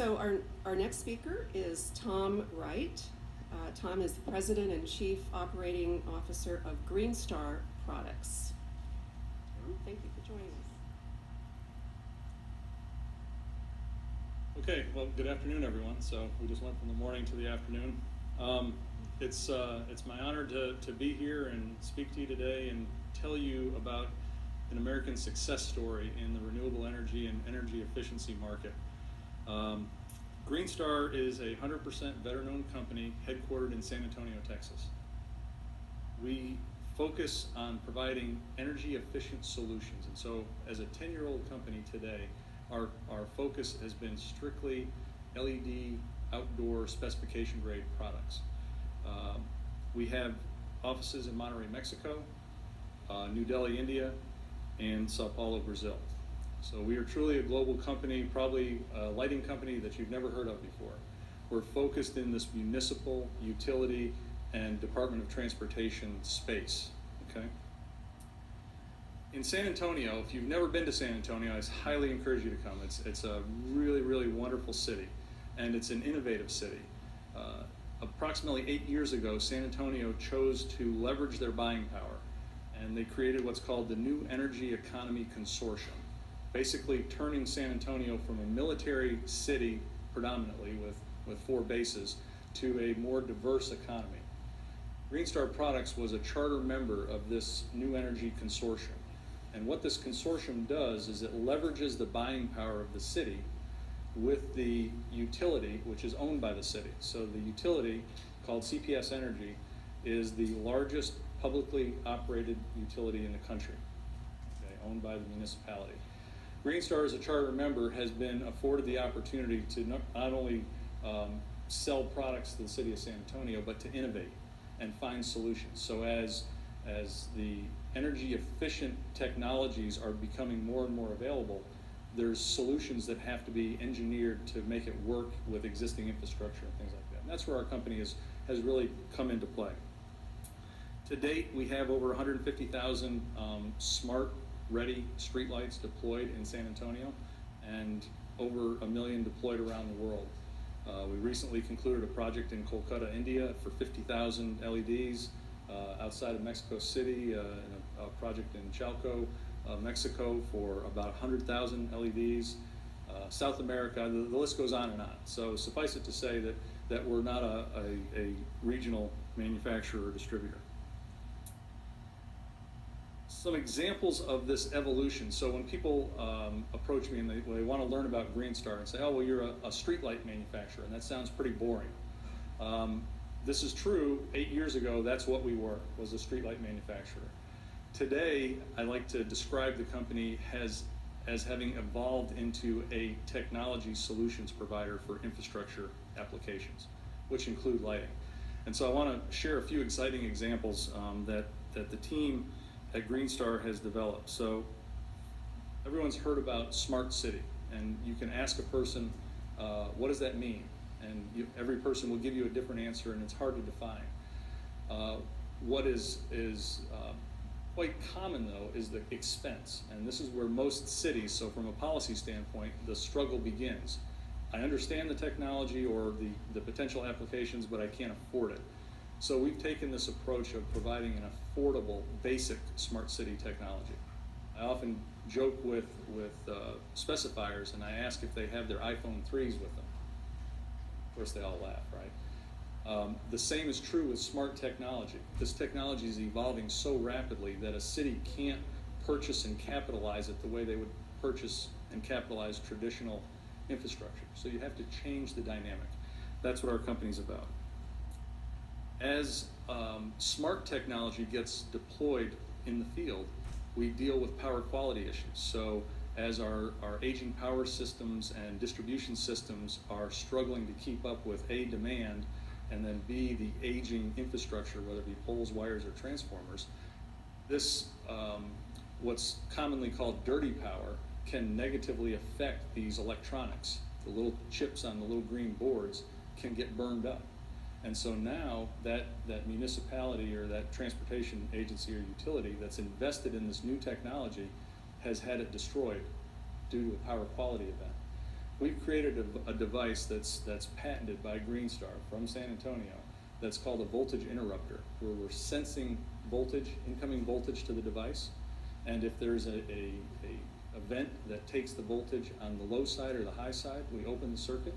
So our next speaker is Tom Wright. Tom is the President and Chief Operating Officer of Green Star Products. Tom, thank you for joining us. Okay, well, good afternoon, everyone. So we just went from the morning to the afternoon. It's my honor to be here and speak to you today and tell you about an American success story in the renewable energy and energy efficiency market. Green Star is a 100% veteran-owned company headquartered in San Antonio, Texas. We focus on providing energy-efficient solutions, and so as a 10-year-old company today, our focus has been strictly LED outdoor specification grade products. We have offices in Monterrey, Mexico, New Delhi, India, and Sao Paulo, Brazil. So we are truly a global company, probably a lighting company that you've never heard of before. We're focused in this municipal, utility, and Department of Transportation space, okay? In San Antonio, if you've never been to San Antonio, I highly encourage you to come. It's a really, really wonderful city, and it's an innovative city. Approximately 8 years ago, San Antonio chose to leverage their buying power, and they created what's called the New Energy Economy Consortium, basically turning San Antonio from a military city predominantly with 4 bases to a more diverse economy. Green Star Products was a charter member of this New Energy Consortium. And what this consortium does is it leverages the buying power of the city with the utility, which is owned by the city. So the utility, called CPS Energy, is the largest publicly operated utility in the country, okay, owned by the municipality. Green Star, as a charter member, has been afforded the opportunity to not only sell products to the city of San Antonio, but to innovate and find solutions. So as the energy efficient technologies are becoming more and more available, there's solutions that have to be engineered to make it work with existing infrastructure and things like that. And that's where our company has really come into play. To date, we have over 150,000 smart, ready streetlights deployed in San Antonio, and over 1 million deployed around the world. We recently concluded a project in Kolkata, India for 50,000 LEDs. Outside of Mexico City, a project in Chalco, Mexico for about 100,000 LEDs. South America, the list goes on and on. So suffice it to say that we're not a regional manufacturer or distributor. Some examples of this evolution. So when people approach me and they want to learn about Green Star and say, oh, well, you're a streetlight manufacturer, and that sounds pretty boring. This is true. 8 years ago, that's what we were, was a streetlight manufacturer. Today, I like to describe the company as having evolved into a technology solutions provider for infrastructure applications, which include lighting. And so I want to share a few exciting examples that the team at Green Star has developed. So everyone's heard about smart city, and you can ask a person, what does that mean? And every person will give you a different answer, and it's hard to define. What is quite common, though, is the expense. And this is where most cities, so from a policy standpoint, the struggle begins. I understand the technology or the potential applications, but I can't afford it. So we've taken this approach of providing an affordable, basic smart city technology. I often joke with specifiers, and I ask if they have their iPhone 3s with them. Of course, they all laugh, right? The same is true with smart technology. This technology is evolving so rapidly that a city can't purchase and capitalize it the way they would purchase and capitalize traditional infrastructure. So you have to change the dynamic. That's what our company's about. As smart technology gets deployed in the field, we deal with power quality issues. So as our aging power systems and distribution systems are struggling to keep up with A, demand, and then B, the aging infrastructure, whether it be poles, wires, or transformers, this, what's commonly called dirty power, can negatively affect these electronics. The little chips on the little green boards can get burned up. And so now that municipality or that transportation agency or utility that's invested in this new technology has had it destroyed due to a power quality event. we've created a device that's patented by Greenstar from San Antonio that's called a voltage interrupter, where we're sensing voltage, incoming voltage to the device, and if there's a event that takes the voltage on the low side or the high side, we open the circuit.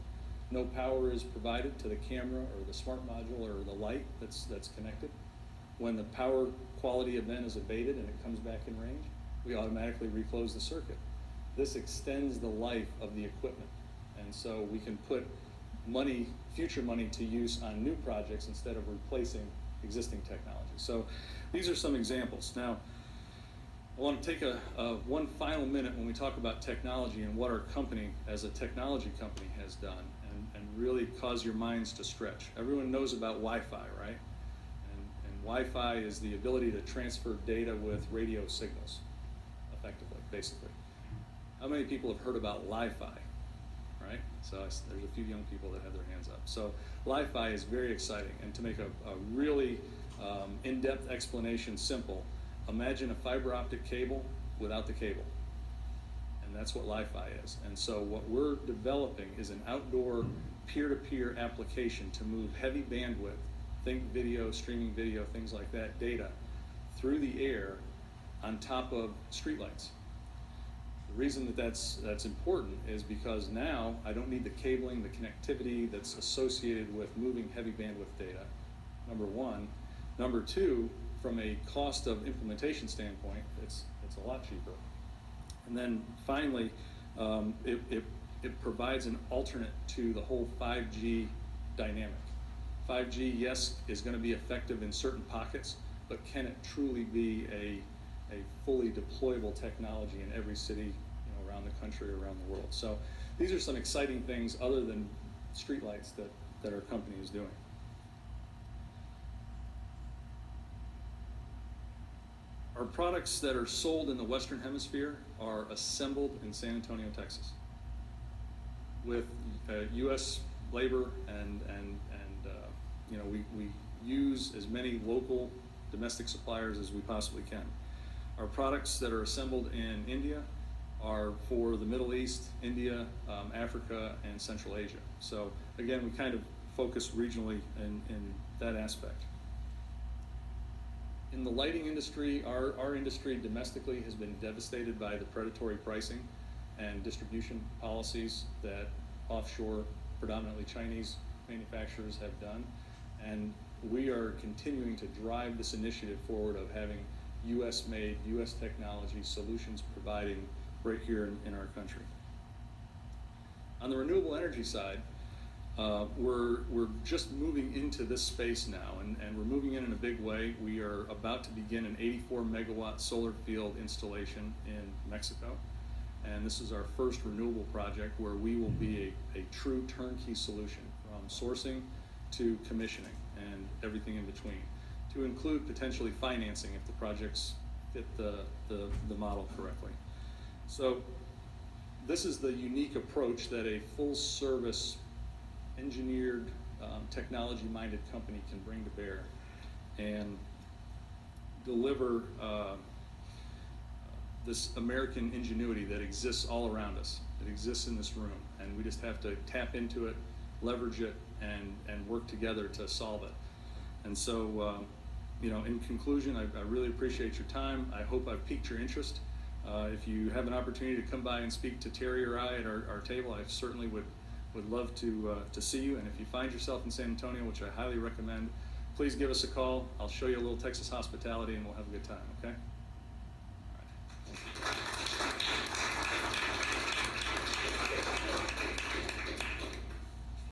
No power is provided to the camera or the smart module or the light that's connected. When the power quality event is abated and it comes back in range, we automatically reclose the circuit. This extends the life of the equipment, and so we can put money, future money, to use on new projects instead of replacing existing technology. So these are some examples. Now, I want to take one final minute when we talk about technology and what our company as a technology company has done, and really cause your minds to stretch. Everyone knows about Wi-Fi, right? And Wi-Fi is the ability to transfer data with radio signals, effectively, basically. How many people have heard about Li-Fi, right? So there's a few young people that have their hands up. So Li-Fi is very exciting, and to make a really in-depth explanation simple, imagine a fiber optic cable without the cable, and that's what Li-Fi is. And so what we're developing is an outdoor peer-to-peer application to move heavy bandwidth, think video, streaming video, things like that, data, through the air on top of streetlights. The reason that that's important is because now I don't need the cabling, the connectivity that's associated with moving heavy bandwidth data, number one. Number two, from a cost of implementation standpoint, it's a lot cheaper. And then finally, it provides an alternate to the whole 5G dynamic. 5G, yes, is going to be effective in certain pockets, but can it truly be a fully deployable technology in every city, around the country, around the world? So these are some exciting things other than streetlights that our company is doing. Our products that are sold in the Western Hemisphere are assembled in San Antonio, Texas, with U.S. labor, and we use as many local domestic suppliers as we possibly can. Our products that are assembled in India are for the Middle East, India, Africa, and Central Asia. So again, we kind of focus regionally in that aspect. In the lighting industry, our industry domestically has been devastated by the predatory pricing and distribution policies that offshore, predominantly Chinese manufacturers have done. And we are continuing to drive this initiative forward of having U.S. made, U.S. technology solutions providing right here in our country. On the renewable energy side, we're just moving into this space now, and we're moving in a big way. We are about to begin an 84 megawatt solar field installation in Mexico, and this is our first renewable project where we will be a true turnkey solution, from sourcing to commissioning and everything in between, to include potentially financing if the projects fit the model correctly. So this is the unique approach that a full service engineered, technology-minded company can bring to bear and deliver this American ingenuity that exists all around us, that exists in this room, and we just have to tap into it, leverage it, and work together to solve it. And so, in conclusion, I really appreciate your time. I hope I've piqued your interest. If you have an opportunity to come by and speak to Terry or I at our table, I certainly would love to see you. And if you find yourself in San Antonio, which I highly recommend, please give us a call. I'll show you a little Texas hospitality, and we'll have a good time, okay? All right. Thank you.